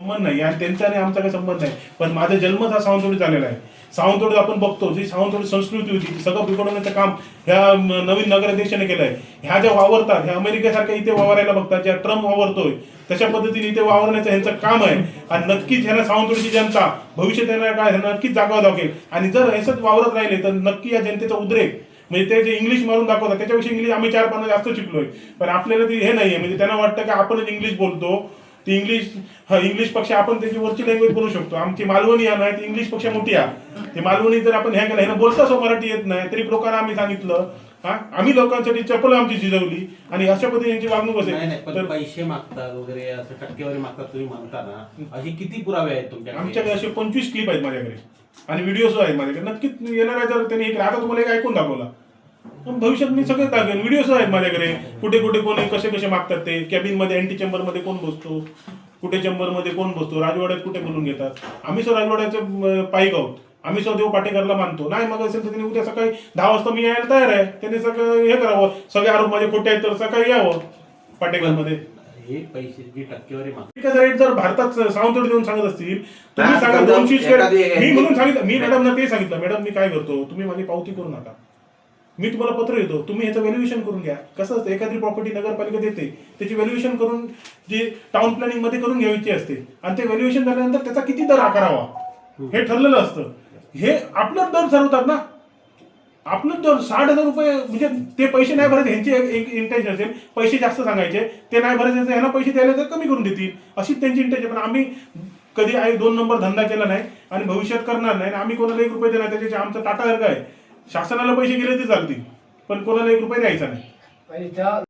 संबंध नाही आणि त्यांचा आणि आमचा काही संबंध नाही. पण माझा जन्मच हा सावंतवाडीत झालेला आहे. सावंतवाडीत आपण बघतो जी सावंतवाडी संस्कृती होती ती सगळं बिघडवण्याचं काम ह्या नवीन नगराध्यक्षाने केलं आहे. ह्या ज्या वावरतात ह्या अमेरिकेसारख्या इथे वावरायला बघतात, ज्या ट्रम्प वावरतोय तशा पद्धतीने इथे वावरण्याचं ह्यांचं काम आहे. आणि नक्कीच ह्यांना सावंतवाडीची जनता भविष्यात येणार काय नक्कीच जागा दाखवेल. आणि जर असंच वावरत राहिले तर नक्की या जनतेचा उद्रेक म्हणजे ते जे इंग्लिश मारून दाखवतात त्याच्यापेक्षा इंग्लिश आम्ही 4 पानं जास्त शिकलोय. पण आपल्याला ती हे नाहीये, म्हणजे त्यांना वाटतं की आपणच इंग्लिश बोलतो, ती इंग्लिश पेक्षा आपण त्याची वरची लँग्वेज बोलू शकतो. आमची मालवणी आहे ती इंग्लिश पेक्षा मोठी आहे. ते मालवणी जर आपण हे केलं ह्यानं बोलताच मराठी येत नाही तरी लोकांना आम्ही सांगितलं आम्ही लोकांसाठी चपल आमची शिजवली आणि अशा पद्धतीने यांची वागणूक असेल. तर पैसे मागतात वगैरे असं टक्केवारी मागतात तुम्ही म्हणता ना, अशी किती पुरावे आहेत तुमच्याकडे? आमच्याकडे असे 25 क्लिप आहेत माझ्याकडे आणि व्हिडिओ आहेत माझ्याकडे. नक्कीच येणार आहे. जर त्यांनी आता तुम्हाला एक ऐकून दाखवला भविष्यात मी सगळे दाखवेन. व्हिडिओ आहेत माझ्याकडे कुठे कुठे कोणी कसे कसे मागतात ते. कॅबिन मध्ये अँटी चेंबर मध्ये कोण बसतो, कुठे चेंबर मध्ये कोण बसतो, राजवाड्यात कुठे बोलून घेतात. आम्ही सर राजवाड्याचे पाईक आहोत. आम्ही देव पाटेकरला मानतो. नाही मग असेल तर त्यांनी उद्या सकाळी 10 वाजता मी यायला तयार आहे. त्यांनी सगळं हे करावं. सगळे आरोप माझे खोटे आहेत तर सकाळी यावं पाटेकरमध्ये. हे पैसे जी टक्केवारी रेट जर भारतात सावंतवाडी देऊन सांगत असतील तुम्ही सांगा 200 शेअर मी म्हणून सांगितलं. मी मॅडमना ते सांगितलं, मॅडम मी काय करतो तुम्ही माझी पावती करू नका, मी तुम्हाला पत्र देतो, तुम्ही ह्याचं व्हॅल्युएशन करून घ्या. कसं असतं एखादी प्रॉपर्टी नगरपालिका देते त्याची व्हॅल्युएशन करून जी टाउन प्लॅनिंग मध्ये करून घ्यायची असते आणि ते व्हॅल्युएशन झाल्यानंतर त्याचा किती दर आकारावा हे ठरलेलं असतं. हे आपलं दर ठरवतात ना. आपलं दर 60,000 रुपये म्हणजे ते पैसे नाही भरायचे. ह्यांची एक इंटेन्शन असेल पैसे जास्त सांगायचे, ते नाही भरायचे ह्यांना पैसे द्यायला तर कमी करून देतील अशीच त्यांची इंटेन्शन. पण आम्ही कधी 2 नंबर धंदा केला नाही आणि भविष्यात करणार नाही. आम्ही कोणाला 1 रुपये देणार त्याच्या आमचा टाटा वर्ग आहे. शासनाला पैसे गेले ते चालतील पण कोणाला 1 रुपये द्यायचा नाही.